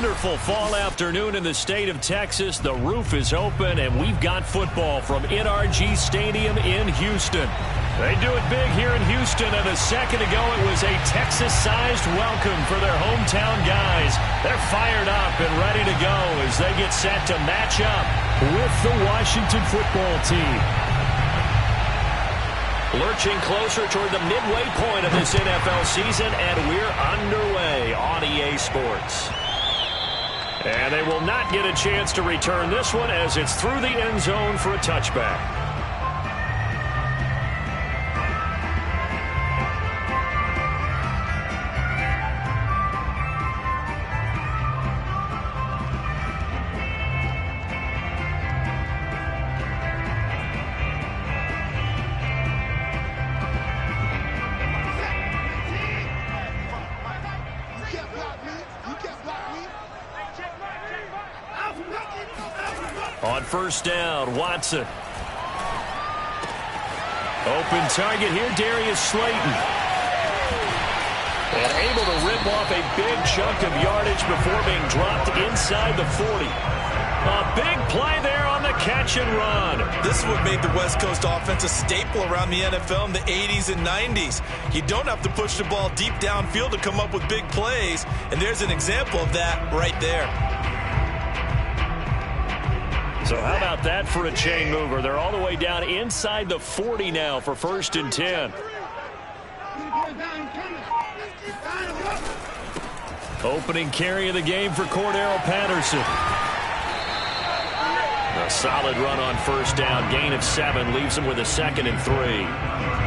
wonderful fall afternoon in the state of Texas. The roof is open, and we've got football from NRG Stadium in Houston. They do it big here in Houston, and a second ago it was a Texas-sized welcome for their hometown guys. They're fired up and ready to go as they get set to match up with the Washington football team. Lurching closer toward the midway point of this NFL season, and we're underway on EA Sports. And they will not get a chance to return this one as it's through the end zone for a touchback. On first down, Watson. Open target here, Darius Slayton. And able to rip off a big chunk of yardage before being dropped inside the 40. A big play there on the catch and run. This is what made the West Coast offense a staple around the NFL in the 80s and 90s. You don't have to push the ball deep downfield to come up with big plays, and there's an example of that right there. So how about that for a chain mover? They're all the way down inside the 40 now for 1st and 10. Opening carry of the game for Cordero Patterson. A solid run on first down. Gain of 7 leaves him with a 2nd and 3.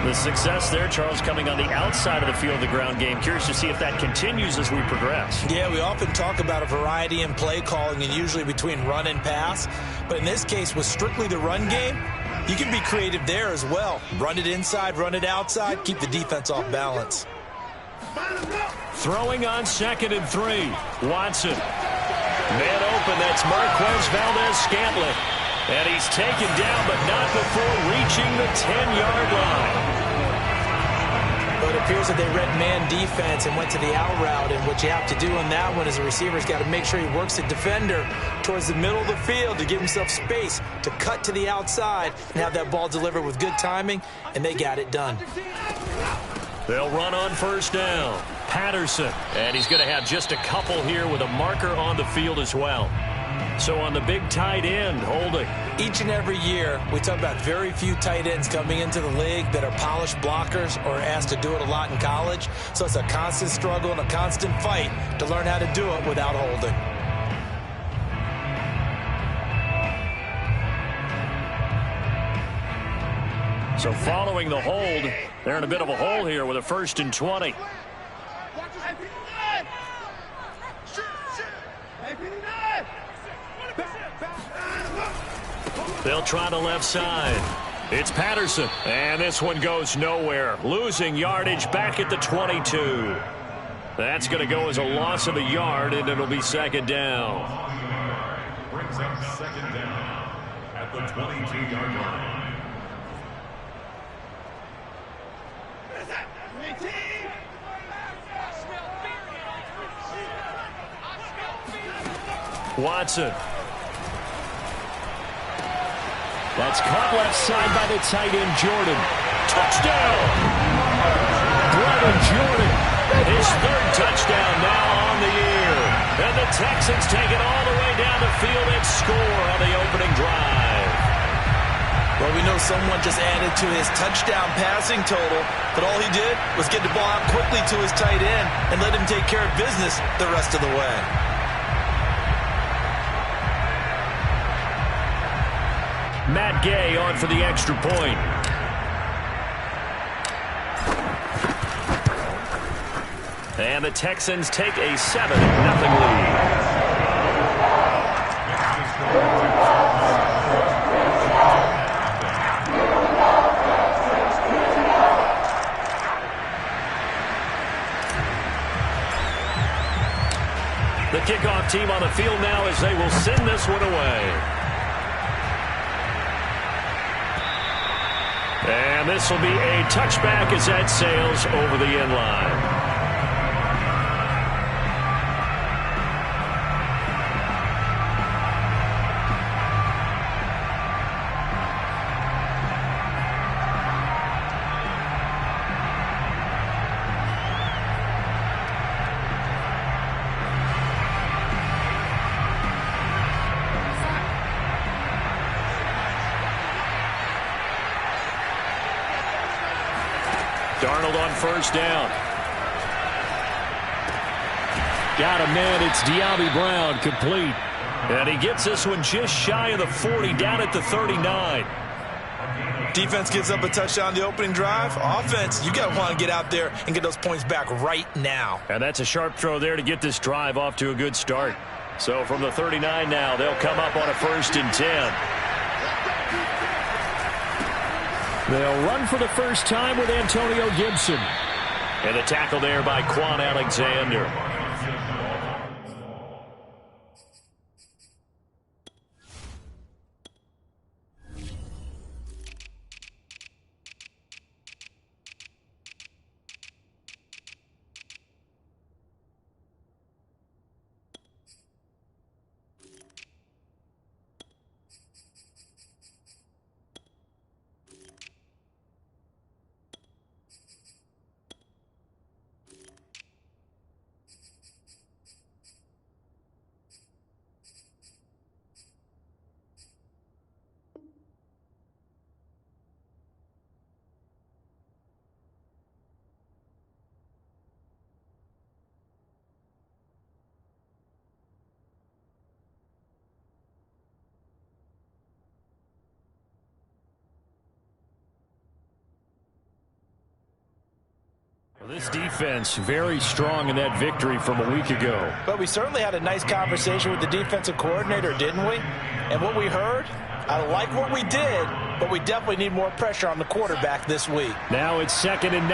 The success there, Charles, coming on the outside of the field of the ground game. Curious to see if that continues as we progress. Yeah, we often talk about a variety in play calling and usually between run and pass. But in this case, with strictly the run game, you can be creative there as well. Run it inside, run it outside, keep the defense off balance. Throwing on 2nd and 3. Watson. Man open, that's Marquez Valdez-Scantling. And he's taken down, but not before reaching the 10-yard line. But it appears that they read man defense and went to the out route, and what you have to do on that one is the receiver's got to make sure he works the defender towards the middle of the field to give himself space to cut to the outside and have that ball delivered with good timing, and they got it done. They'll run on first down. Patterson, and he's going to have just a couple here with a marker on the field as well. So on the big tight end, holding. Each and every year, we talk about very few tight ends coming into the league that are polished blockers or asked to do it a lot in college. So it's a constant struggle and a constant fight to learn how to do it without holding. So following the hold, they're in a bit of a hole here with a 1st and 20. They'll try the left side. It's Patterson, and this one goes nowhere. Losing yardage back at the 22. That's going to go as a loss of a yard, and it'll be 2nd down. Brings up 2nd down at the 22-yard line. Watson. That's caught left side by the tight end, Jordan. Touchdown! Brevin Jordan, his 3rd touchdown now on the year. And the Texans take it all the way down the field and score on the opening drive. Well, we know someone just added to his touchdown passing total, but all he did was get the ball out quickly to his tight end and let him take care of business the rest of the way. Matt Gay on for the extra point. And the Texans take a 7-0 lead. The kickoff team on the field now as they will send this one away. And this will be a touchback as that sails over the end line. Darnold on first down. Got a man. It's De'Ami Brown, complete. And he gets this one just shy of the 40, down at the 39. Defense gives up a touchdown the opening drive. Offense, you got to want to get out there and get those points back right now. And that's a sharp throw there to get this drive off to a good start. So from the 39 now, they'll come up on a 1st and 10. They'll run for the first time with Antonio Gibson. And the tackle there by Quan Alexander. This defense very strong in that victory from a week ago. But we certainly had a nice conversation with the defensive coordinator, didn't we? And what we heard, I like what we did, but we definitely need more pressure on the quarterback this week. Now it's 2nd and 9.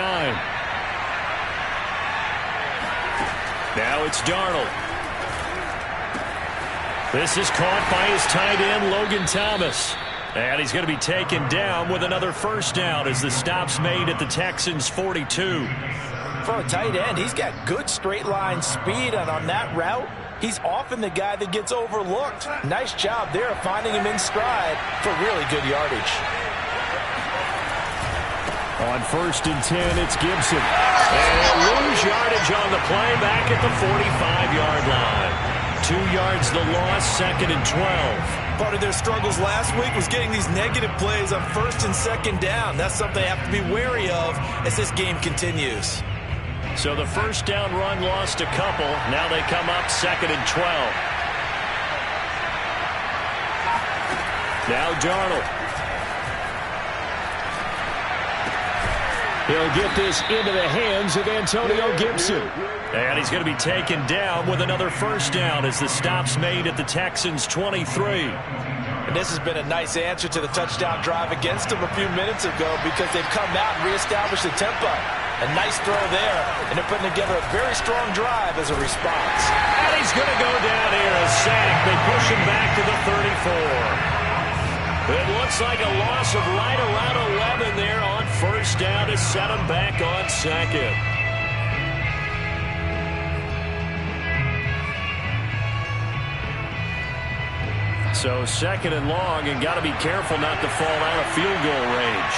Now it's Darnold. This is caught by his tight end, Logan Thomas. And he's going to be taken down with another 1st down as the stop's made at the Texans' 42. For a tight end, he's got good straight line speed, and on that route, he's often the guy that gets overlooked. Nice job there of finding him in stride for really good yardage. On 1st and 10, it's Gibson. And they'll lose yardage on the play back at the 45-yard line. 2 yards the loss, 2nd and 12. Part of their struggles last week was getting these negative plays on 1st and 2nd down. That's something they have to be wary of as this game continues. So the 1st down run lost a couple. Now they come up 2nd and 12. Now Darnold. He'll get this into the hands of Antonio Gibson. And he's going to be taken down with another 1st down as the stop's made at the Texans' 23. And this has been a nice answer to the touchdown drive against them a few minutes ago because they've come out and reestablished the tempo. A nice throw there, and they're putting together a very strong drive as a response. And he's going to go down here, a sack. They push him back to the 34. It looks like a loss of right around 11 there on 1st down to set him back on 2nd. So 2nd and long, and got to be careful not to fall out of field goal range.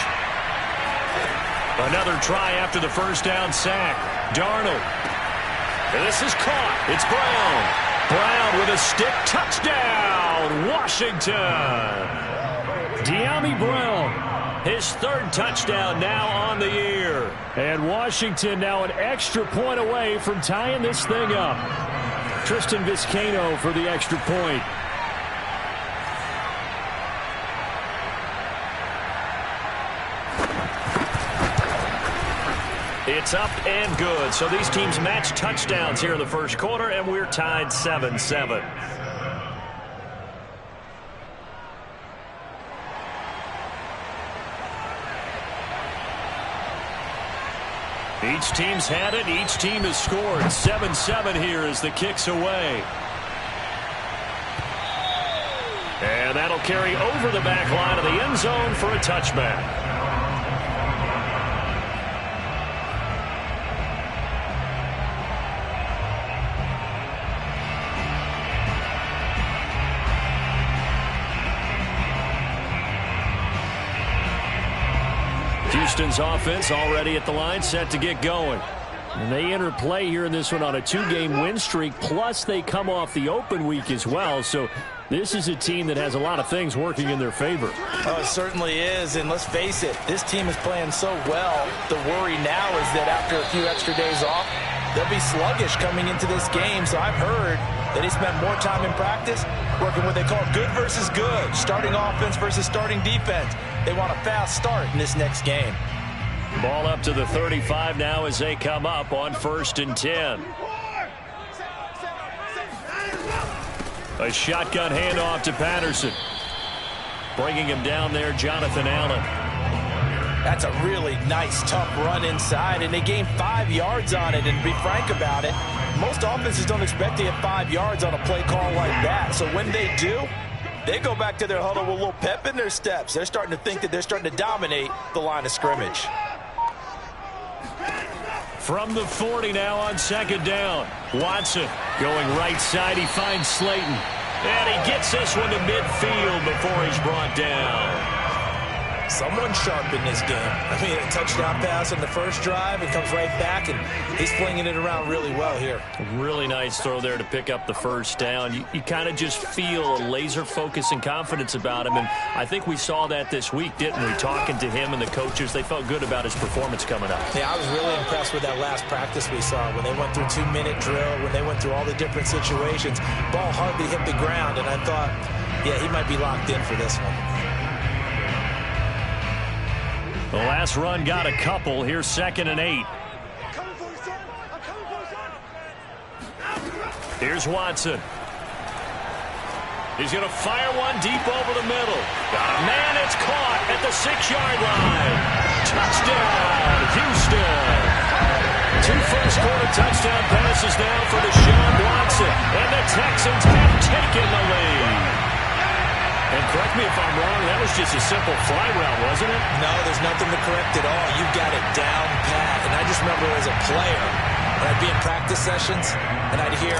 Another try after the 1st down sack. Darnold. And this is caught. It's Brown. Brown with a stick touchdown. Washington. De'Ami Brown. His 3rd touchdown now on the year. And Washington now an extra point away from tying this thing up. Tristan Vizcaino for the extra point. It's up and good. So these teams match touchdowns here in the 1st quarter, and we're tied 7-7. Each team's had it. Each team has scored. 7-7 here as the kick's away. And that'll carry over the back line of the end zone for a touchback. Houston's offense already at the line, set to get going. And they enter play here in this one on a 2-game win streak, plus they come off the open week as well. So this is a team that has a lot of things working in their favor. Oh, it certainly is, and let's face it, this team is playing so well. The worry now is that after a few extra days off, they'll be sluggish coming into this game. So I've heard that they spent more time in practice working what they call good versus good, starting offense versus starting defense. They want a fast start in this next game. Ball up to the 35 now as they come up on 1st and 10. A shotgun handoff to Patterson. Bringing him down there, Jonathan Allen. That's a really nice, tough run inside, and they gained 5 yards on it. And to be frank about it, most offenses don't expect to get 5 yards on a play call like that. So when they do, they go back to their huddle with a little pep in their steps. They're starting to think that they're starting to dominate the line of scrimmage. From the 40 now on 2nd down. Watson going right side. He finds Slayton. And he gets this one to midfield before he's brought down. Someone sharp in this game. I mean, a touchdown pass on the first drive and comes right back, and he's flinging it around really well here. Really nice throw there to pick up the first down. You kind of just feel a laser focus and confidence about him, and I think we saw that this week, didn't we? Talking to him and the coaches, they felt good about his performance coming up. Yeah, I was really impressed with that last practice we saw when they went through 2-minute drill, when they went through all the different situations. Ball hardly hit the ground, and I thought, yeah, he might be locked in for this one. The last run got a couple. Here's 2nd and 8. Here's Watson. He's going to fire one deep over the middle. Got a man. It's caught at the 6-yard line. Touchdown, Houston. 2 first-quarter touchdown passes now for Deshaun Watson. And the Texans have taken the lead. And correct me if I'm wrong, that was just a simple fly route, wasn't it? No, there's nothing to correct at all. You've got it down pat. And I just remember as a player, when I'd be in practice sessions, and I'd hear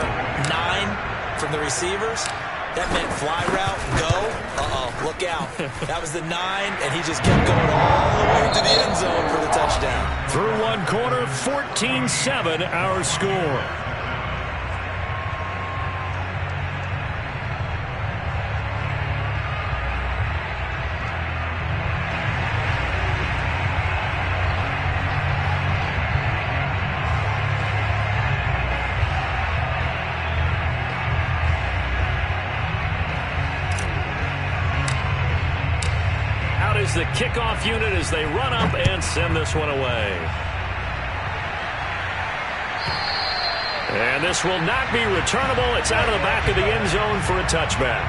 9 from the receivers, that meant fly route, go. Uh-oh, look out. That was the 9, and he just kept going all the way to the end zone for the touchdown. Through one quarter, 14-7 our score. The kickoff unit as they run up and send this one away. And this will not be returnable. It's out of the back of the end zone for a touchback.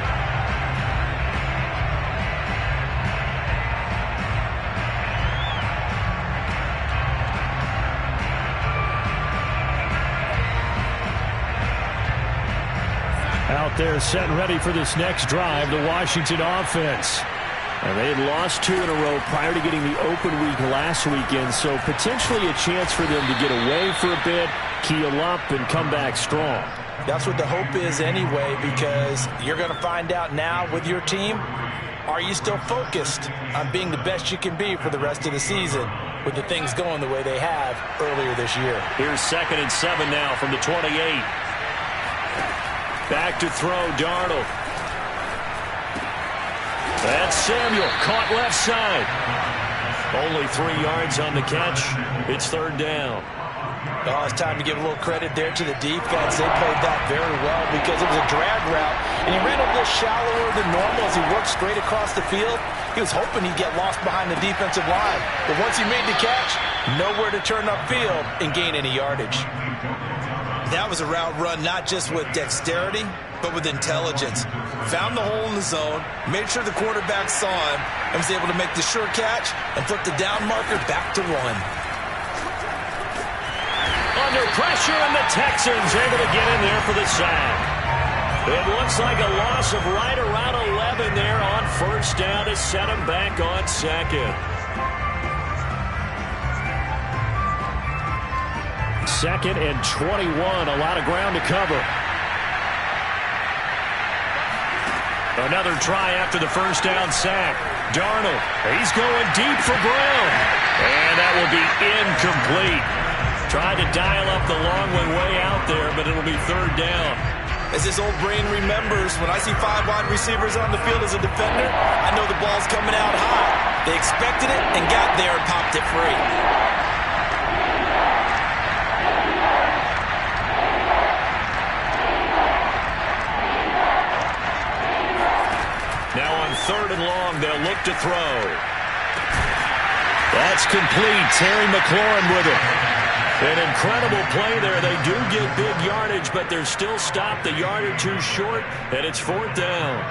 Out there set and ready for this next drive, the Washington offense. And they had lost 2 in a row prior to getting the open week last weekend, so potentially a chance for them to get away for a bit, keel up, and come back strong. That's what the hope is anyway, because you're going to find out now with your team, are you still focused on being the best you can be for the rest of the season with the things going the way they have earlier this year? Here's 2nd and 7 now from the 28. Back to throw, Darnold. That's Samuel, caught left side. Only 3 yards on the catch. It's 3rd down. Oh, it's time to give a little credit there to the defense. They played that very well because it was a drag route, and he ran a little shallower than normal as he worked straight across the field. He was hoping he'd get lost behind the defensive line, but once he made the catch, nowhere to turn upfield and gain any yardage. That was a route run not just with dexterity, but with intelligence. Found the hole in the zone, made sure the quarterback saw him, and was able to make the sure catch and flip the down marker back to 1. Under pressure, and the Texans able to get in there for the sack. It looks like a loss of right around 11 there on 1st down to set him back on 2nd. 2nd and 21, a lot of ground to cover. Another try after the 1st down sack. Darnold, he's going deep for Brown. And that will be incomplete. Tried to dial up the long one way out there, but it'll be third down. As his old brain remembers, when I see 5 wide receivers on the field as a defender, I know the ball's coming out high. They expected it and got there and popped it free. Now on third and long, they'll look to throw. That's complete. Terry McLaurin with it. An incredible play there. They do get big yardage, but they're still stopped a yard or two short, and it's fourth down.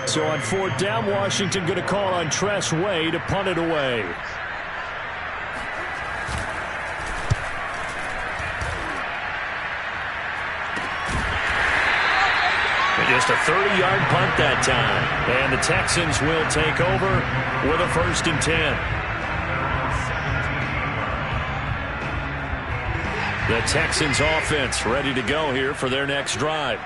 So on fourth down, Washington going to call on Tress Way to punt it away. Just a 30-yard punt that time. And the Texans will take over with a 1st and 10. The Texans offense ready to go here for their next drive.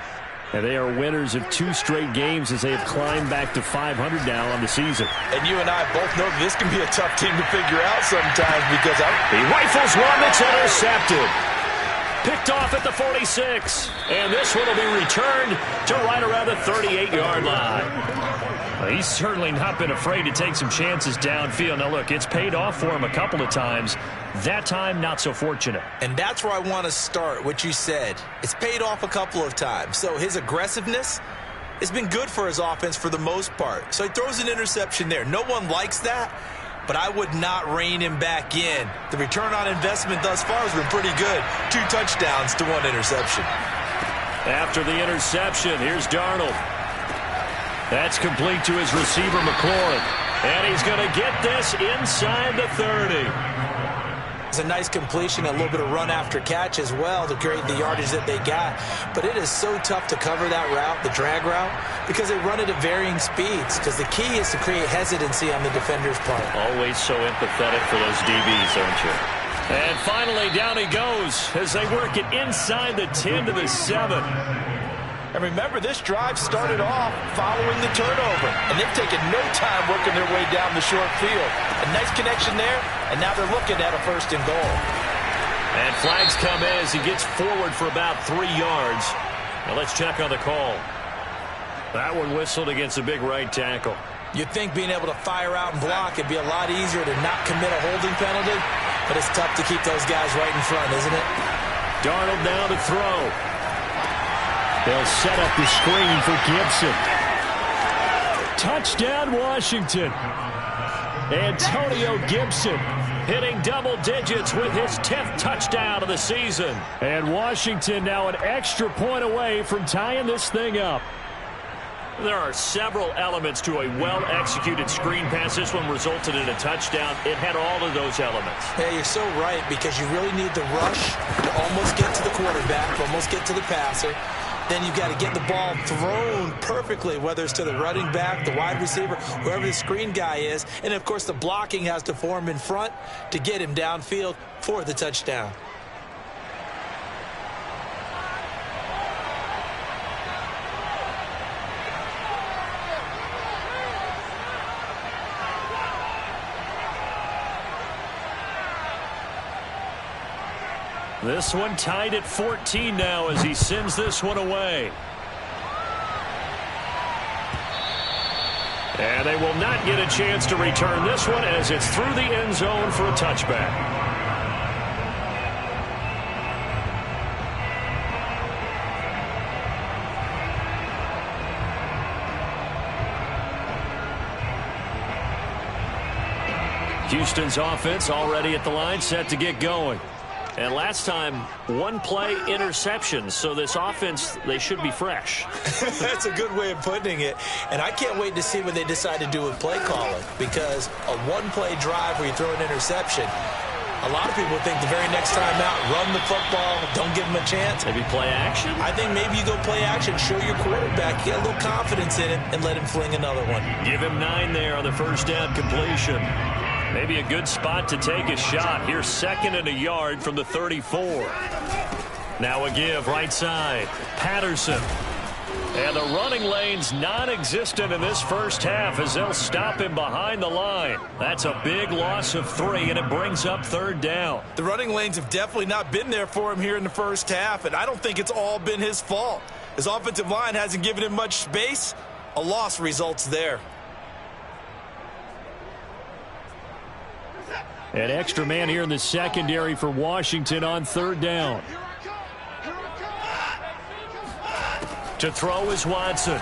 And they are winners of 2 straight games as they have climbed back to 500 now on the season. And you and I both know this can be a tough team to figure out sometimes because he rifles one that's intercepted. Picked off at the 46. And this one will be returned to right around the 38-yard line. Well, he's certainly not been afraid to take some chances downfield. Now, look, it's paid off for him a couple of times. That time, not so fortunate. And that's where I want to start, what you said. It's paid off a couple of times. So his aggressiveness has been good for his offense for the most part. So he throws an interception there. No one likes that. But I would not rein him back in. The return on investment thus far has been pretty good. 2 touchdowns to 1 interception. After the interception, here's Darnold. That's complete to his receiver, McLaurin. And he's going to get this inside the 30. It's a nice completion, a little bit of run after catch as well to create the yardage that they got. But it is so tough to cover that route, the drag route, because they run it at varying speeds. Because the key is to create hesitancy on the defender's part. Always so empathetic for those DBs, aren't you? And finally, down he goes as they work it inside the 10 to the 7. And remember, this drive started off following the turnover. And they've taken no time working their way down the short field. A nice connection there, and now they're looking at a 1st and goal. And flags come in as he gets forward for about 3 yards. Now let's check on the call. That one whistled against a big right tackle. You'd think being able to fire out and block it'd be a lot easier to not commit a holding penalty, but it's tough to keep those guys right in front, isn't it? Darnold now to throw. They'll set up the screen for Gibson. Touchdown, Washington. Antonio Gibson hitting double digits with his 10th touchdown of the season. And Washington now an extra point away from tying this thing up. There are several elements to a well-executed screen pass. This one resulted in a touchdown. It had all of those elements. Yeah, you're so right, because you really need the rush to almost get to the quarterback, almost get to the passer. Then you've got to get the ball thrown perfectly, whether it's to the running back, the wide receiver, whoever the screen guy is. And, of course, the blocking has to form in front to get him downfield for the touchdown. This one tied at 14 now as he sends this one away. And they will not get a chance to return this one as it's through the end zone for a touchback. Houston's offense already at the line, set to get going. And last time, 1 play interception. So this offense, they should be fresh. That's a good way of putting it. And I can't wait to see what they decide to do with play calling. Because a 1-play drive where you throw an interception, a lot of people think the very next time out, run the football, don't give them a chance. Maybe play action? I think maybe you go play action, show your quarterback, get a little confidence in him, and let him fling another one. Give him 9 there on the first down completion. Maybe a good spot to take a shot. Here's 2nd and a yard from the 34. Now a give right side. Patterson. And the running lane's non-existent in this first half as they'll stop him behind the line. That's a big loss of 3, and it brings up 3rd down. The running lanes have definitely not been there for him here in the first half, and I don't think it's all been his fault. His offensive line hasn't given him much space. A loss results there. An extra man here in the secondary for Washington on 3rd down. To throw is Watson.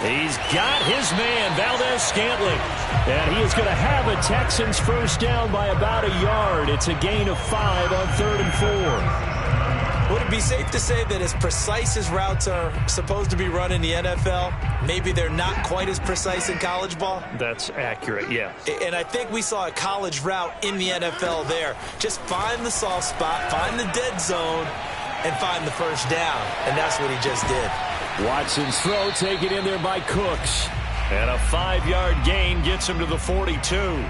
He's got his man, Valdez-Scantling. And he is going to have a Texans first down by about a yard. It's a gain of 5 on 3rd and 4. Would it be safe to say that as precise as routes are supposed to be run in the NFL, maybe they're not quite as precise in college ball? That's accurate, yeah. And I think we saw a college route in the NFL there. Just find the soft spot, find the dead zone, and find the first down. And that's what he just did. Watson's throw taken in there by Cooks. And a 5-yard gain gets him to the 42.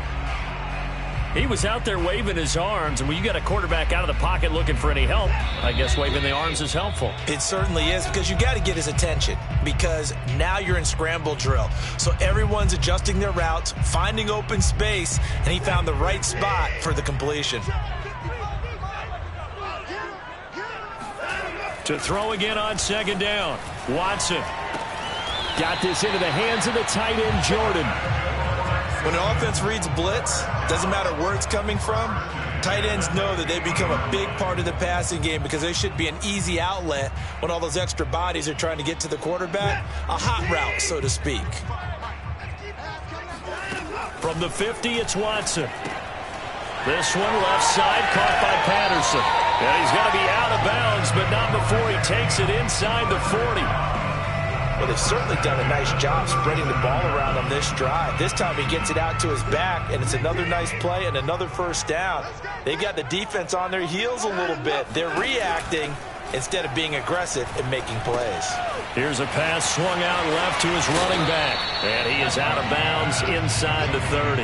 He was out there waving his arms, and when you got a quarterback out of the pocket looking for any help, I guess waving the arms is helpful. It certainly is, because you got to get his attention, because now you're in scramble drill. So everyone's adjusting their routes, finding open space, and he found the right spot for the completion. To throw again on 2nd down. Watson got this into the hands of the tight end, Jordan. When an offense reads blitz, doesn't matter where it's coming from, tight ends know that they become a big part of the passing game because they should be an easy outlet when all those extra bodies are trying to get to the quarterback. A hot route, so to speak. From the 50, it's Watson. This one left side, caught by Patterson. And he's going to be out of bounds, but not before he takes it inside the 40. Well, they've certainly done a nice job spreading the ball around on this drive. This time he gets it out to his back, and it's another nice play and another first down. They've got the defense on their heels a little bit. They're reacting instead of being aggressive and making plays. Here's a pass swung out left to his running back, and he is out of bounds inside the 30.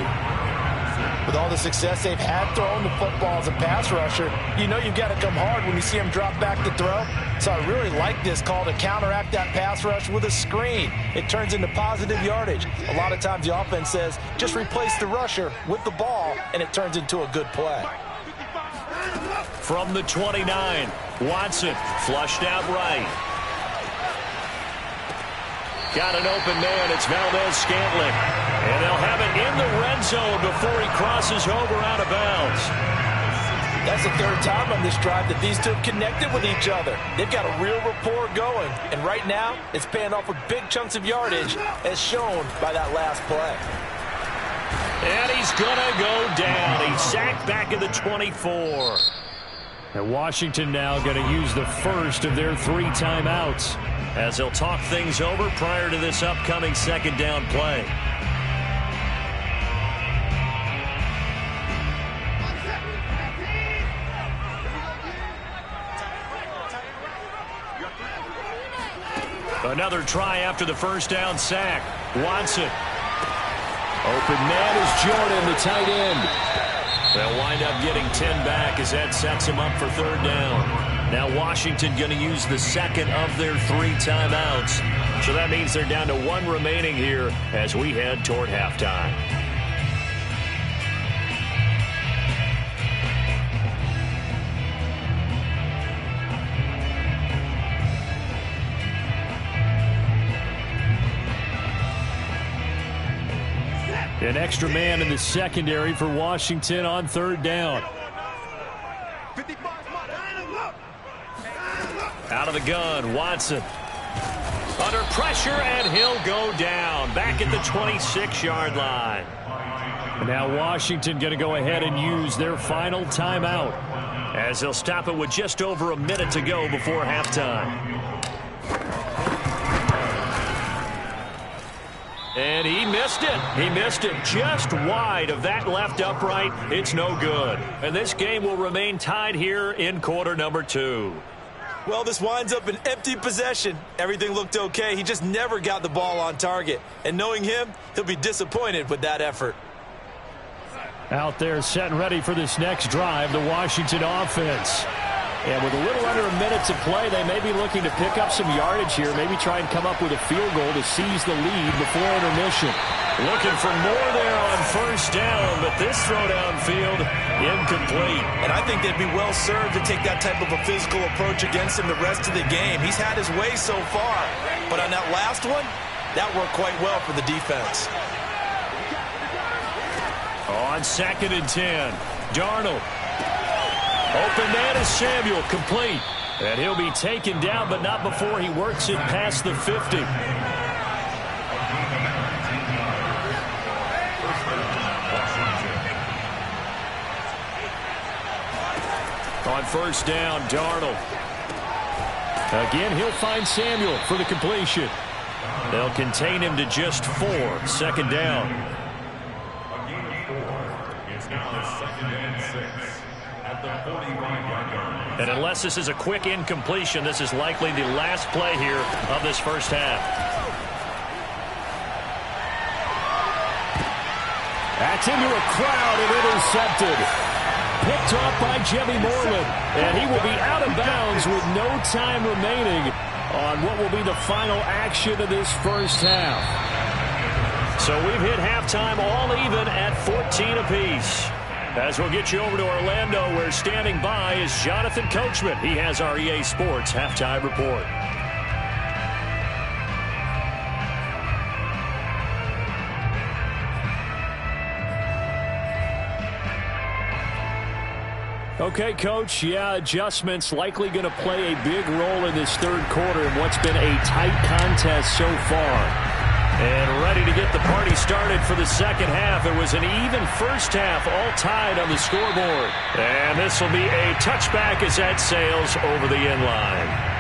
With all the success they've had throwing the football as a pass rusher, you know you've got to come hard when you see him drop back to throw. So I really like this call to counteract that pass rush with a screen. It turns into positive yardage. A lot of times the offense says, just replace the rusher with the ball, and it turns into a good play. From the 29, Watson flushed out right. Got an open man. It's Valdez-Scantling. And they'll have it in the red zone before he crosses over out of bounds. That's the 3rd time on this drive that these two have connected with each other. They've got a real rapport going. And right now, it's paying off with big chunks of yardage, as shown by that last play. And he's going to go down. He's sacked back at the 24. And Washington now going to use the first of their 3 timeouts as they'll talk things over prior to this upcoming 2nd down play. Another try after the first down sack. Watson. Open man is Jordan, the tight end. They'll wind up getting 10 back as that sets him up for 3rd down. Now Washington going to use the 2nd of their 3 timeouts. So that means they're down to 1 remaining here as we head toward halftime. An extra man in the secondary for Washington on 3rd down. Out of the gun, Watson. Under pressure, and he'll go down. Back at the 26-yard line. Now Washington going to go ahead and use their final timeout as they'll stop it with just over a minute to go before halftime. And he missed it. He missed it just wide of that left upright. It's no good. And this game will remain tied here in quarter number 2. Well, this winds up an empty possession. Everything looked okay. He just never got the ball on target. And knowing him, he'll be disappointed with that effort. Out there set and ready for this next drive, the Washington offense. And with a little under a minute to play, they may be looking to pick up some yardage here, maybe try and come up with a field goal to seize the lead before intermission. Looking for more there on first down, but this throw downfield incomplete. And I think they'd be well served to take that type of a physical approach against him the rest of the game. He's had his way so far, but on that last one, that worked quite well for the defense. On 2nd and 10, Darnold. Open man is Samuel, complete. And he'll be taken down, but not before he works it past the 50. On first down, Darnold. Again, he'll find Samuel for the completion. They'll contain him to just 4. 2nd down. A gain of 4. It's now 2nd and 6 at the 45-yard line. And unless this is a quick incompletion, this is likely the last play here of this first half. That's into a crowd and intercepted. Picked off by Jimmy Moreland, and he will be out of bounds with no time remaining on what will be the final action of this first half. So we've hit halftime all even at 14 apiece. As we'll get you over to Orlando, where standing by is Jonathan Coachman. He has our EA Sports halftime report. Okay, Coach, adjustments likely going to play a big role in this third quarter in what's been a tight contest so far. And ready to get the party started for the second half. It was an even first half, all tied on the scoreboard. And this will be a touchback as that sails over the end line.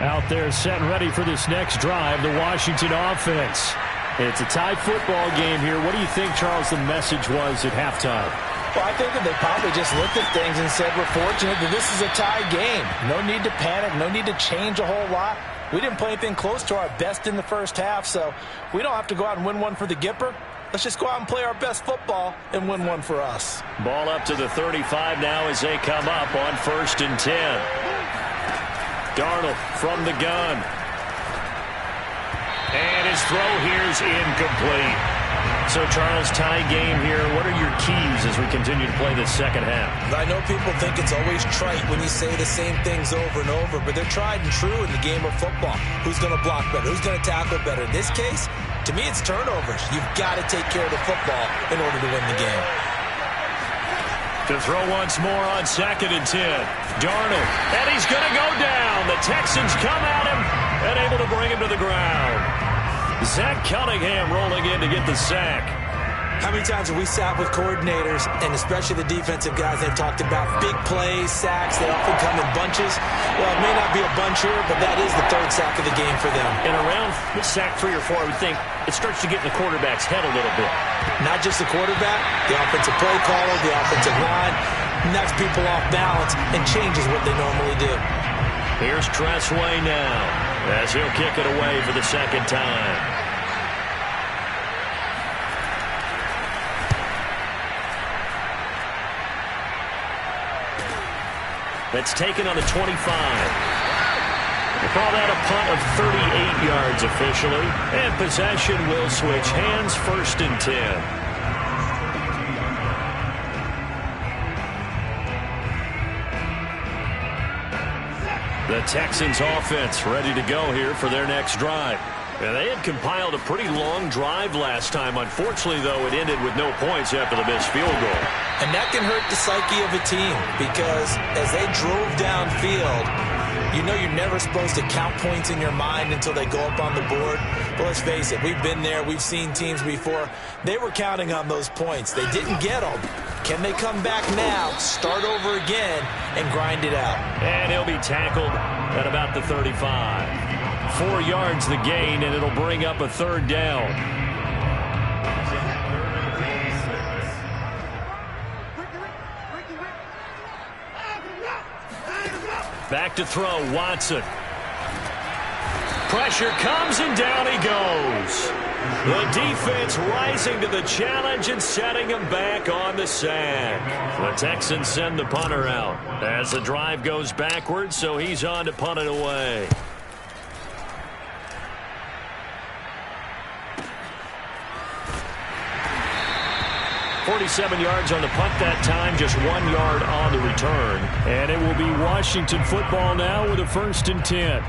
Out there set and ready for this next drive, the Washington offense. It's a tie football game here. What do you think, Charles, the message was at halftime? Well, I think that they probably just looked at things and said, we're fortunate that this is a tie game. No need to panic, no need to change a whole lot. We didn't play anything close to our best in the first half, so we don't have to go out and win one for the Gipper. Let's just go out and play our best football and win one for us. Ball up to the 35 now as they come up on 1st and 10. Darnold from the gun. And his throw here is incomplete. So, Charles, tie game here. What are your keys as we continue to play this second half? I know people think it's always trite when you say the same things over and over, but they're tried and true in the game of football. Who's going to block better? Who's going to tackle better? In this case, to me, it's turnovers. You've got to take care of the football in order to win the game. To throw once more on 2nd and 10. Darnold, and he's going to go down. The Texans come at him and able to bring him to the ground. Zach Cunningham rolling in to get the sack. How many times have we sat with coordinators, and especially the defensive guys, they've talked about big plays, sacks. They often come in bunches. Well, it may not be a bunch here, but that is the 3rd sack of the game for them. And around sack 3 or 4, I would think it starts to get in the quarterback's head a little bit. Not just the quarterback, the offensive play caller, the offensive line, knocks people off balance and changes what they normally do. Here's Tressway now as he'll kick it away for the second time. That's taken on the 25. We'll call that a punt of 38 yards officially. And possession will switch hands, 1st and 10. The Texans offense ready to go here for their next drive. And they had compiled a pretty long drive last time. Unfortunately, though, it ended with no points after the missed field goal. And that can hurt the psyche of a team because as they drove downfield, you know you're never supposed to count points in your mind until they go up on the board. But let's face it, we've been there. We've seen teams before. They were counting on those points. They didn't get them. Can they come back now, start over again, and grind it out? And he'll be tackled at about the 35. 4 yards the gain, and it'll bring up a 3rd down. Back to throw, Watson. Pressure comes, and down he goes. The defense rising to the challenge and setting him back on the sack. The Texans send the punter out as the drive goes backwards, so he's on to punt it away. .47 yards on the punt that time, just 1 yard on the return. And it will be Washington football now with a 1st and 10.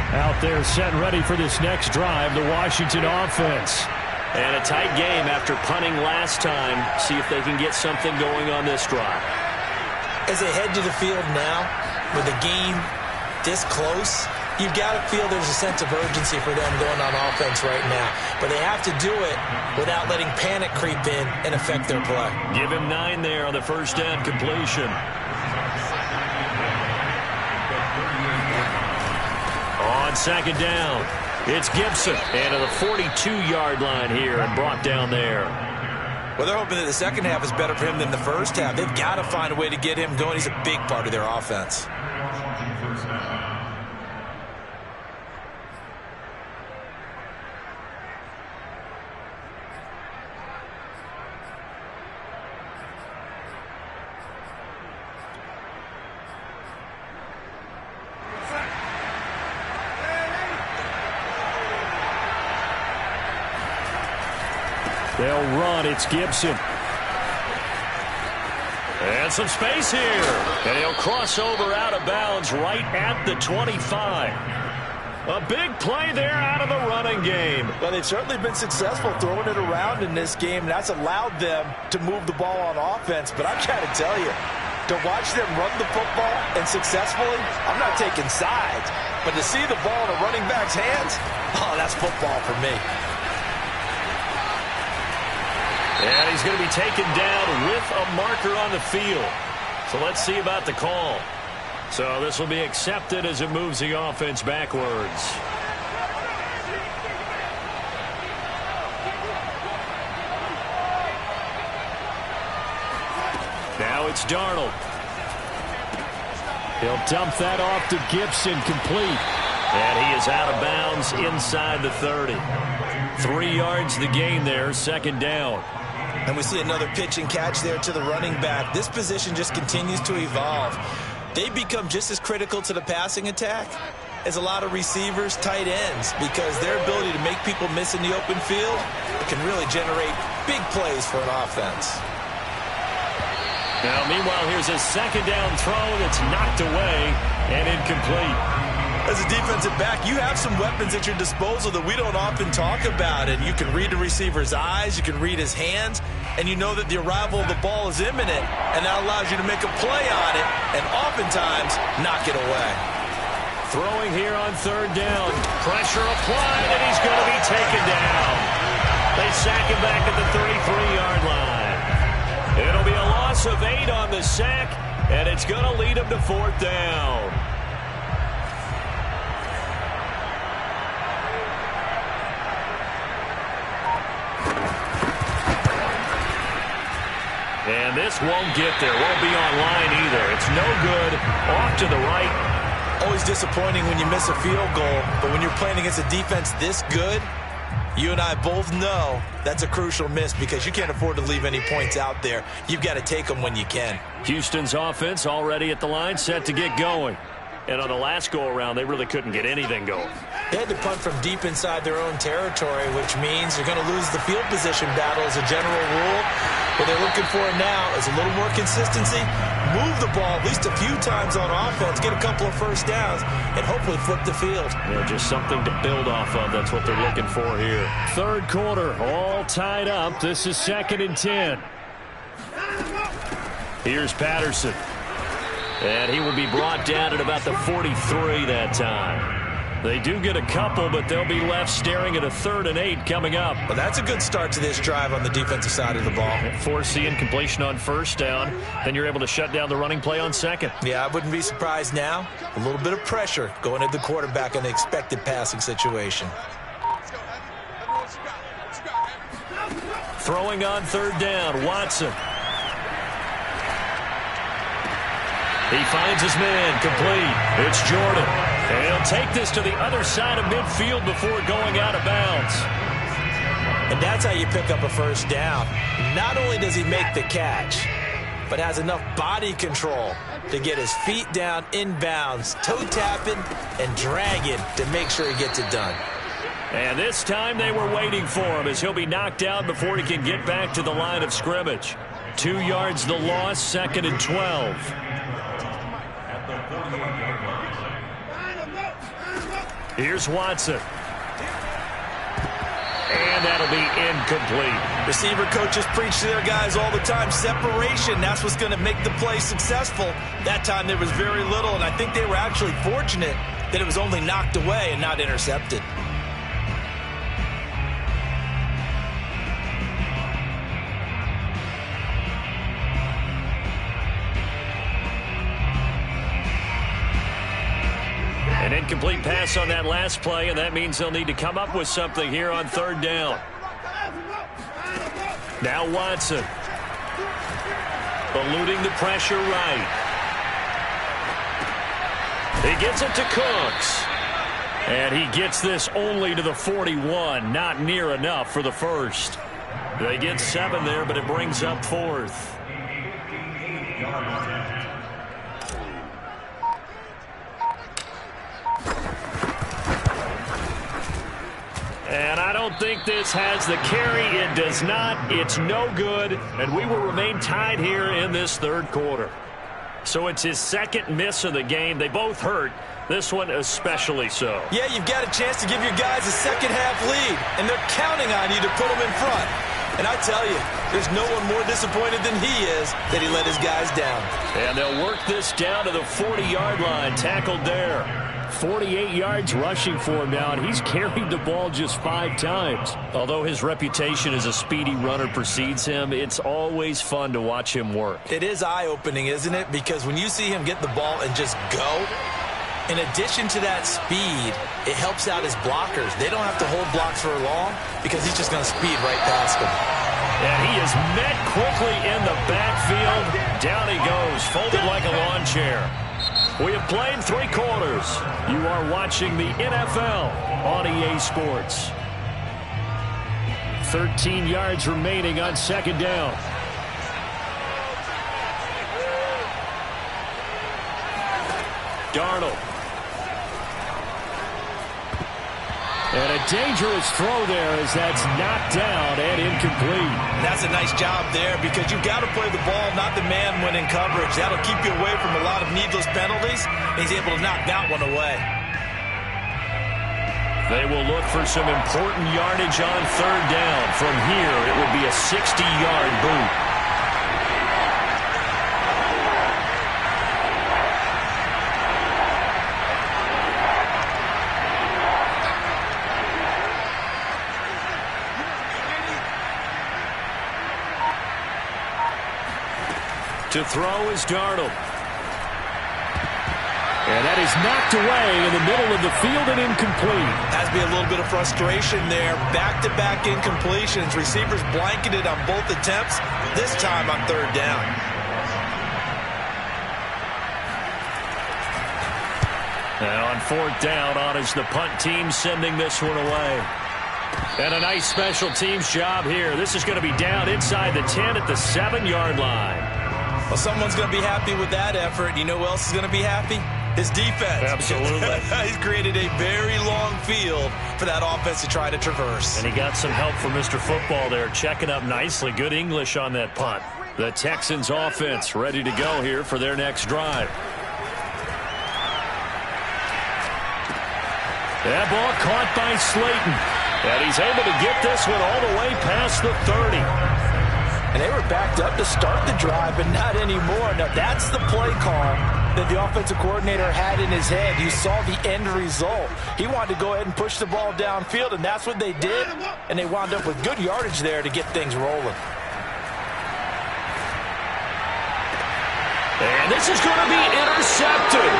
Out there set ready for this next drive, the Washington offense. And a tight game after punting last time. See if they can get something going on this drive. As they head to the field now, with the game this close, you've got to feel there's a sense of urgency for them going on offense right now. But they have to do it without letting panic creep in and affect their play. Give him 9 there on the first down completion. On second down, it's Gibson. And to the 42-yard line here and brought down there. Well, they're hoping that the second half is better for him than the first half. They've got to find a way to get him going. He's a big part of their offense. They'll run. It's Gibson. And some space here. And he'll cross over out of bounds right at the 25. A big play there out of the running game. Well, they've certainly been successful throwing it around in this game. That's allowed them to move the ball on offense. But I've got to tell you, to watch them run the football and successfully, I'm not taking sides. But to see the ball in a running back's hands, oh, that's football for me. And he's going to be taken down with a marker on the field. So let's see about the call. So this will be accepted as it moves the offense backwards. Now it's Darnold. He'll dump that off to Gibson, complete. And he is out of bounds inside the 30. 3 yards the gain there, second down. And we see another pitch and catch there to the running back. This position just continues to evolve. They become just as critical to the passing attack as a lot of receivers, tight ends, because their ability to make people miss in the open field can really generate big plays for an offense. Now, meanwhile, here's a second down throw that's knocked away and incomplete. As a defensive back, you have some weapons at your disposal that we don't often talk about. And you can read the receiver's eyes, you can read his hands, and you know that the arrival of the ball is imminent. And that allows you to make a play on it and oftentimes knock it away. Throwing here on third down. Pressure applied, and he's going to be taken down. They sack him back at the 33-yard line. It'll be a loss of 8 on the sack, and it's going to lead him to fourth down. And this won't get there. Won't be on line either. It's no good. Off to the right. Always disappointing when you miss a field goal, but when you're playing against a defense this good, you and I both know that's a crucial miss because you can't afford to leave any points out there. You've got to take them when you can. Houston's offense already at the line, set to get going. And on the last go-around, they really couldn't get anything going. They had to punt from deep inside their own territory, which means they're going to lose the field position battle as a general rule. What they're looking for now is a little more consistency, move the ball at least a few times on offense, get a couple of first downs, and hopefully flip the field. Yeah, just something to build off of. That's what they're looking for here. Third quarter, all tied up. This is 2nd and 10. Here's Patterson. And he will be brought down at about the 43 that time. They do get a couple, but they'll be left staring at a 3rd and 8 coming up. Well, that's a good start to this drive on the defensive side of the ball. Force incompletion on first down. Then you're able to shut down the running play on second. Yeah, I wouldn't be surprised now. A little bit of pressure going at the quarterback in the expected passing situation. Throwing on third down, Watson. He finds his man, complete. It's Jordan. And he'll take this to the other side of midfield before going out of bounds. And that's how you pick up a first down. Not only does he make the catch, but has enough body control to get his feet down inbounds, toe tapping and dragging to make sure he gets it done. And this time they were waiting for him as he'll be knocked down before he can get back to the line of scrimmage. 2 yards the loss, 2nd and 12. Here's Watson. And that'll be incomplete. Receiver coaches preach to their guys all the time. Separation, that's what's going to make the play successful. That time there was very little, and I think they were actually fortunate that it was only knocked away and not intercepted. An incomplete pass on that last play, and that means they'll need to come up with something here on 3rd down. Now Watson. Eluding the pressure right. He gets it to Cooks. And he gets this only to the 41. Not near enough for the first. They get 7 there, but it brings up 4th. And I don't think this has the carry. It does not. It's no good. And we will remain tied here in this 3rd quarter. So it's his 2nd miss of the game. They both hurt. This one especially so. Yeah, you've got a chance to give your guys a second-half lead. And they're counting on you to put them in front. And I tell you, there's no one more disappointed than he is that he let his guys down. And they'll work this down to the 40-yard line. Tackled there. 48 yards rushing for him now, and he's carried the ball just 5 times. Although his reputation as a speedy runner precedes him, it's always fun to watch him work. It is eye-opening, isn't it? Because when you see him get the ball and just go, in addition to that speed, it helps out his blockers. They don't have to hold blocks for long because he's just going to speed right past them. And he is met quickly in the backfield. Down he goes, folded like a lawn chair. We have played 3 quarters. You are watching the NFL on EA Sports. 13 yards remaining on 2nd down. Darnold. And a dangerous throw there as that's knocked down and incomplete. That's a nice job there because you've got to play the ball, not the man when in coverage. That'll keep you away from a lot of needless penalties. He's able to knock that one away. They will look for some important yardage on 3rd down. From here, it would be a 60-yard boot. To throw is Darnold. And that is knocked away in the middle of the field and incomplete. Has to be a little bit of frustration there. Back-to-back incompletions. Receivers blanketed on both attempts, this time on 3rd down. And on 4th down, on is the punt team sending this one away. And a nice special teams job here. This is going to be down inside the 10 at the 7-yard line. Well, someone's going to be happy with that effort. You know who else is going to be happy? His defense. Absolutely. He's created a very long field for that offense to try to traverse. And he got some help from Mr. Football there, checking up nicely. Good English on that punt. The Texans offense ready to go here for their next drive. That ball caught by Slayton. And he's able to get this one all the way past the 30. And they were backed up to start the drive, but not anymore. Now, that's the play call that the offensive coordinator had in his head. You saw the end result. He wanted to go ahead and push the ball downfield, and that's what they did. And they wound up with good yardage there to get things rolling. And this is going to be intercepted.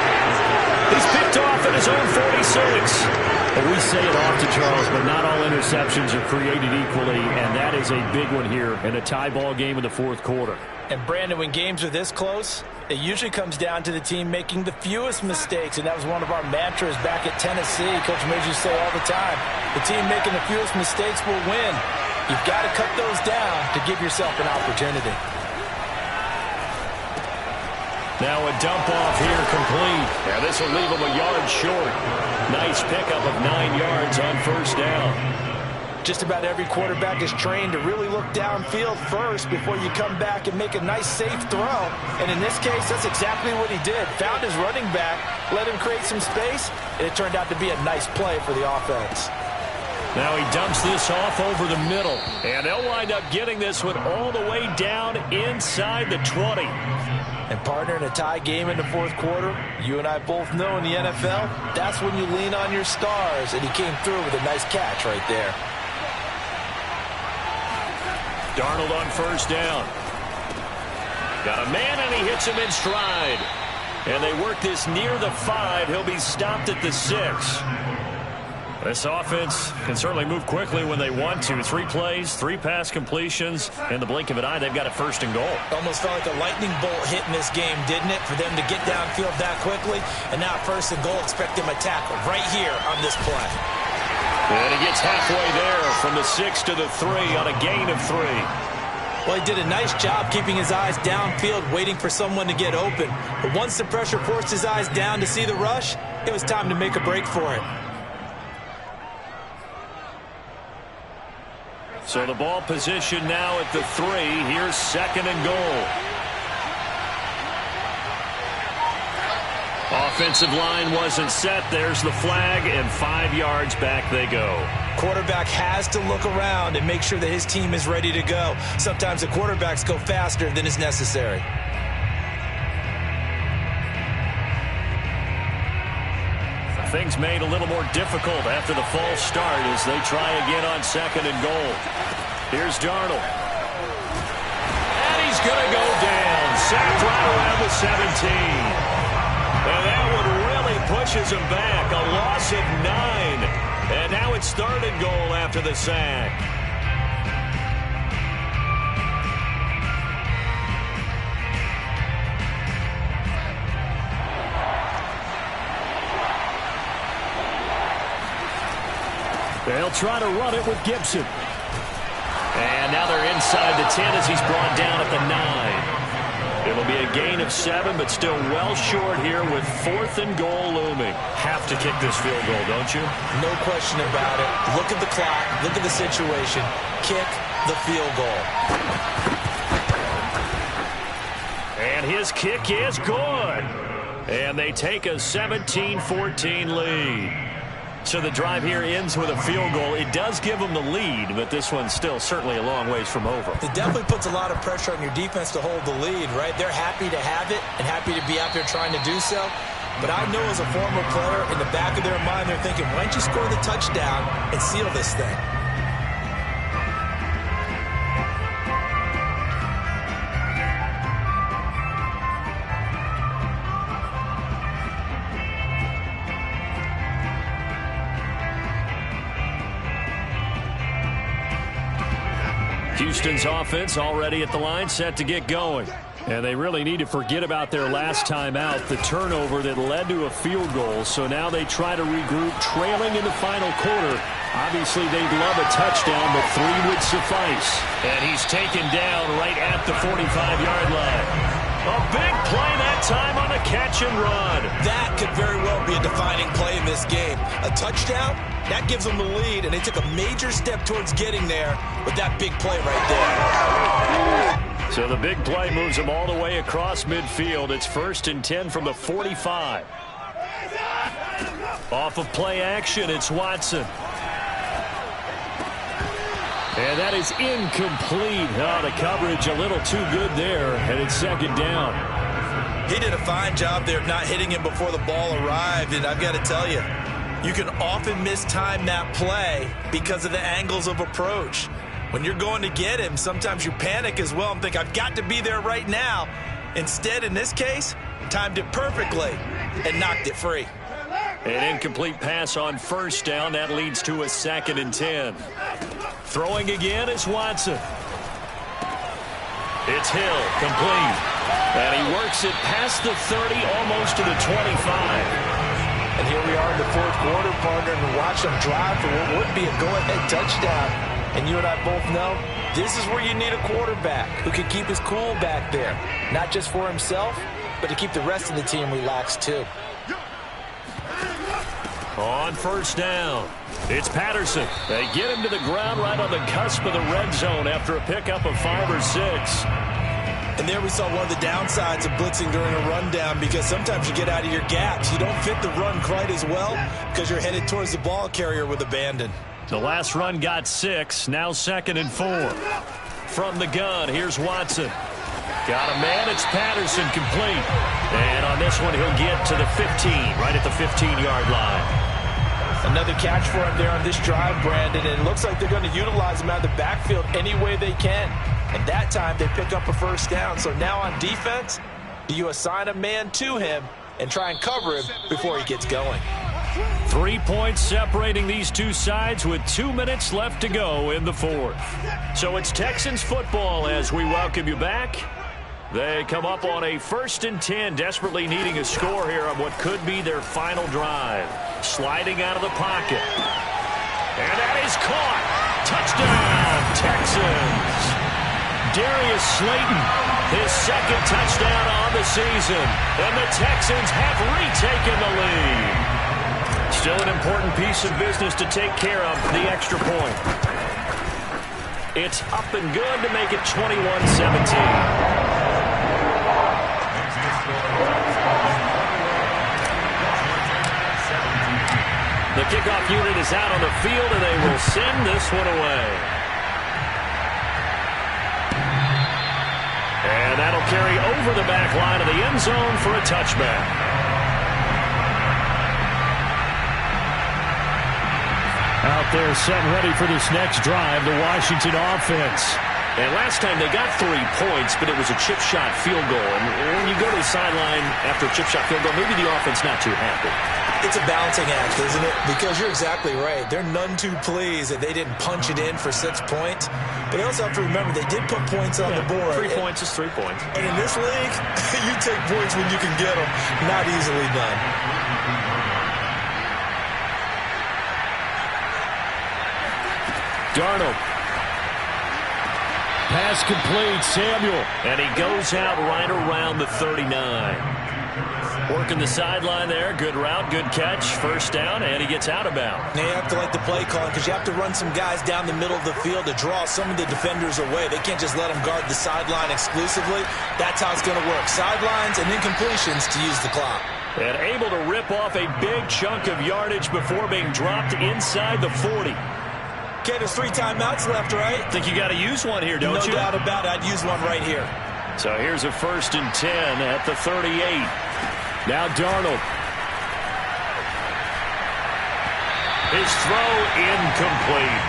He's picked off at his own 46. Well, we say it often, Charles, but not all interceptions are created equally, and that is a big one here in a tie ball game in the fourth quarter. And, Brandon, when games are this close, it usually comes down to the team making the fewest mistakes, and that was one of our mantras back at Tennessee. Coach Major used to say all the time, the team making the fewest mistakes will win. You've got to cut those down to give yourself an opportunity. Now a dump off here complete. Yeah, this will leave him a yard short. Nice pickup of 9 yards on first down. Just about every quarterback is trained to really look downfield first before you come back and make a nice, safe throw. And in this case, that's exactly what he did. Found his running back, let him create some space, and it turned out to be a nice play for the offense. Now he dumps this off over the middle. And they'll wind up getting this one all the way down inside the 20. And, partner, in a tie game in the fourth quarter, you and I both know in the NFL, that's when you lean on your stars. And he came through with a nice catch right there. Darnold on first down. Got a man, and he hits him in stride. And they work this near the 5. He'll be stopped at the 6. This offense can certainly move quickly when they want to. 3 plays, 3 pass completions. In the blink of an eye, they've got a first and goal. Almost felt like a lightning bolt hit in this game, didn't it? For them to get downfield that quickly. And now first and goal, expect them to tackle right here on this play. And he gets halfway there from the 6 to the 3 on a gain of 3. Well, he did a nice job keeping his eyes downfield, waiting for someone to get open. But once the pressure forced his eyes down to see the rush, it was time to make a break for it. So the ball position now at the 3. Here's second and goal. Offensive line wasn't set. There's the flag, and 5 yards back they go. Quarterback has to look around and make sure that his team is ready to go. Sometimes the quarterbacks go faster than is necessary. Things made a little more difficult after the false start as they try again on second and goal. Here's Darnold. And he's going to go down. Sacked right around the 17. And that one really pushes him back. A loss of 9. And now it's third and goal after the sack. They'll try to run it with Gibson. And now they're inside the 10 as he's brought down at the 9. It'll be a gain of 7, but still well short here with fourth and goal looming. Have to kick this field goal, don't you? No question about it. Look at the clock. Look at the situation. Kick the field goal. And his kick is good. And they take a 17-14 lead. So the drive here ends with a field goal. It does give them the lead, but this one's still certainly a long ways from over. It definitely puts a lot of pressure on your defense to hold the lead, right? They're happy to have it and happy to be out there trying to do so. But I know as a former player, in the back of their mind, they're thinking, why don't you score the touchdown and seal this thing? Houston's offense already at the line, set to get going. And they really need to forget about their last time out, the turnover that led to a field goal. So now they try to regroup, trailing in the final quarter. Obviously, they'd love a touchdown, but 3 would suffice. And he's taken down right at the 45-yard line. A big play that time on a catch and run. That could very well be a defining play in this game. A touchdown, that gives them the lead, and they took a major step towards getting there with that big play right there. So the big play moves them all the way across midfield. It's 1st and 10 from the 45. Off of play action, it's Watson. And that is incomplete. Oh, the coverage a little too good there, and it's second down. He did a fine job there of not hitting him before the ball arrived, and I've got to tell you, you can often mistime that play because of the angles of approach. When you're going to get him, sometimes you panic as well and think, I've got to be there right now. Instead, in this case, timed it perfectly and knocked it free. An incomplete pass on first down. That leads to a 2nd and 10. Throwing again is Watson. It's Hill, complete. And he works it past the 30, almost to the 25. And here we are in the fourth quarter, partner, and watch them drive for what would be a go-ahead touchdown. And you and I both know this is where you need a quarterback who can keep his cool back there. Not just for himself, but to keep the rest of the team relaxed too. On first down, it's Patterson. They get him to the ground right on the cusp of the red zone after a pickup of 5 or 6. And there we saw one of the downsides of blitzing during a rundown, because sometimes you get out of your gaps. You don't fit the run quite as well because you're headed towards the ball carrier with abandon. The last run got 6, now 2nd and 4. From the gun, here's Watson. Got a man, it's Patterson, complete. And on this one, he'll get to the 15, right at the 15-yard line. Another catch for him there on this drive, Brandon, and it looks like they're going to utilize him out of the backfield any way they can. And that time, they pick up a first down. So now on defense, you assign a man to him and try and cover him before he gets going. 3 points separating these two sides with 2 minutes left to go in the fourth. So it's Texans football as we welcome you back. They come up on a 1st and 10, desperately needing a score here on what could be their final drive. Sliding out of the pocket. And that is caught. Touchdown, Texans. Darius Slayton, his 2nd touchdown on the season. And the Texans have retaken the lead. Still an important piece of business to take care of, the extra point. It's up and good to make it 21-17. The kickoff unit is out on the field, and they will send this one away. And that'll carry over the back line of the end zone for a touchback. Out there set and ready for this next drive, the Washington offense. And last time they got 3 points, but it was a chip shot field goal. And when you go to the sideline after a chip shot field goal, maybe the offense not too happy. It's a balancing act, isn't it? Because you're exactly right. They're none too pleased that they didn't punch it in for 6 points. But they also have to remember they did put points on the board. 3 points is 3 points. And in this league, you take points when you can get them. Not easily done. Darnold. Pass complete, Samuel. And he goes out right around the 39. Working the sideline there. Good route, good catch. First down, and he gets out of bounds. Now you have to like the play calling because you have to run some guys down the middle of the field to draw some of the defenders away. They can't just let them guard the sideline exclusively. That's how it's going to work. Sidelines and incompletions to use the clock. And able to rip off a big chunk of yardage before being dropped inside the 40. Okay, there's 3 timeouts left, right? Think you got to use one here, don't you? No doubt about it. I'd use one right here. So here's a 1st and 10 at the 38. Now Darnold. His throw incomplete.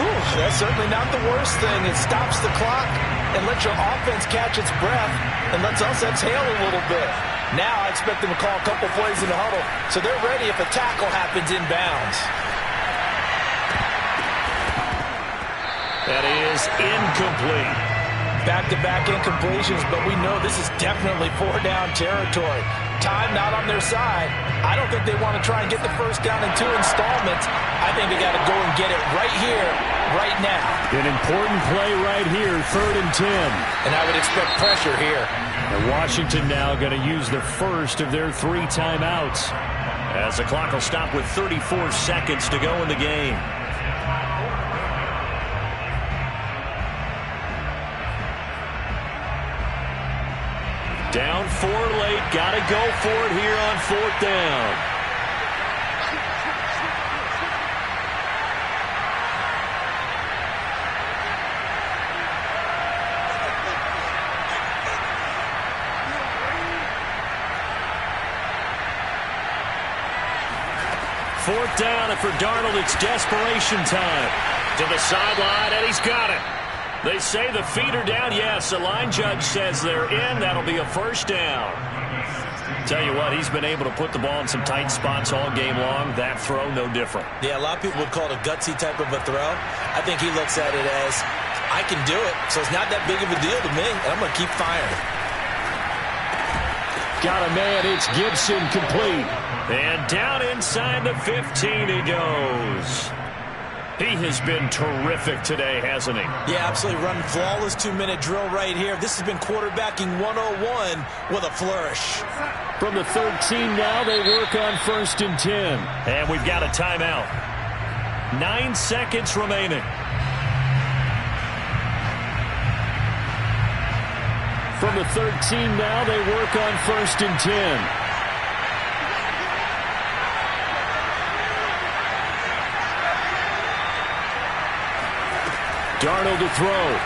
Whew, that's certainly not the worst thing. It stops the clock and lets your offense catch its breath and lets us exhale a little bit. Now I expect them to call a couple plays in the huddle so they're ready if a tackle happens inbounds. That is incomplete. Back-to-back incompletions, but we know this is definitely 4-down territory. Time not on their side. I don't think they want to try and get the first down in 2 installments. I think they got to go and get it right here, right now. An important play right here, 3rd and 10. And I would expect pressure here. And Washington now going to use the first of their 3 timeouts, as the clock will stop with 34 seconds to go in the game. Down 4 late, got to go for it here on 4th down. Fourth down, and for Darnold, it's desperation time. To the sideline, and he's got it. They say the feet are down. Yes, the line judge says they're in. That'll be a first down. Tell you what, he's been able to put the ball in some tight spots all game long. That throw, no different. Yeah, a lot of people would call it a gutsy type of a throw. I think he looks at it as, I can do it, so it's not that big of a deal to me, and I'm going to keep firing. Got a man, it's Gibson, complete. And down inside the 15 he goes. He has been terrific today, hasn't he? Yeah, absolutely. Running flawless 2-minute drill right here. This has been quarterbacking 101 with a flourish. From the 13 now, they work on 1st and 10. And we've got a timeout. 9 seconds remaining. From the 13 now, they work on 1st and 10. Darnold to throw.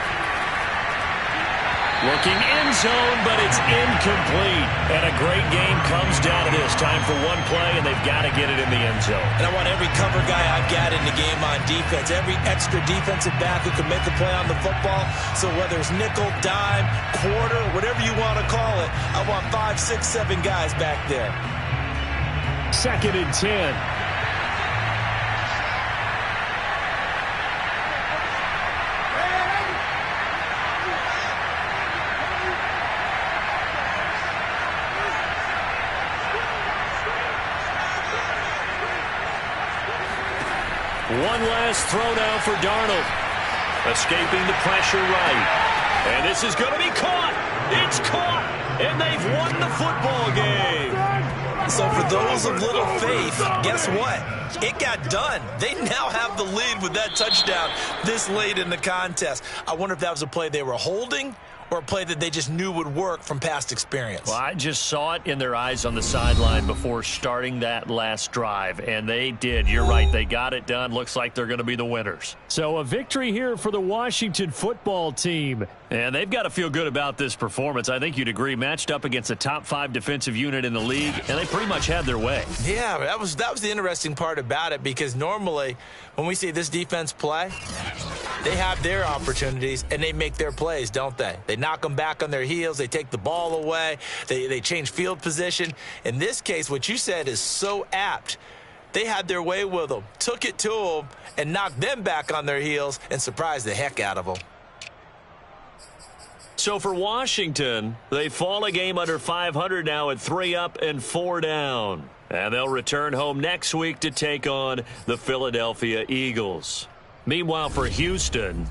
Looking end zone, but it's incomplete. And a great game comes down to this. Time for one play, and they've got to get it in the end zone. And I want every cover guy I've got in the game on defense, every extra defensive back who can make a play on the football. So whether it's nickel, dime, quarter, whatever you want to call it, I want 5, 6, 7 guys back there. 2nd and 10. One last throw now for Darnold. Escaping the pressure right. And this is going to be caught. It's caught. And they've won the football game. So for those of little faith, guess what? It got done. They now have the lead with that touchdown this late in the contest. I wonder if that was a play they were holding or a play that they just knew would work from past experience. Well, I just saw it in their eyes on the sideline before starting that last drive, and they did. You're right. They got it done. Looks like they're going to be the winners. So a victory here for the Washington football team. And they've got to feel good about this performance. I think you'd agree. Matched up against a top 5 defensive unit in the league, and they pretty much had their way. Yeah, that was the interesting part about it, because normally when we see this defense play, they have their opportunities and they make their plays, don't they? They knock them back on their heels. They take the ball away. They change field position. In this case, what you said is so apt. They had their way with them, took it to them, and knocked them back on their heels and surprised the heck out of them. So for Washington, they fall a game under 500 now at 3 up and 4 down. And they'll return home next week to take on the Philadelphia Eagles. Meanwhile, for Houston,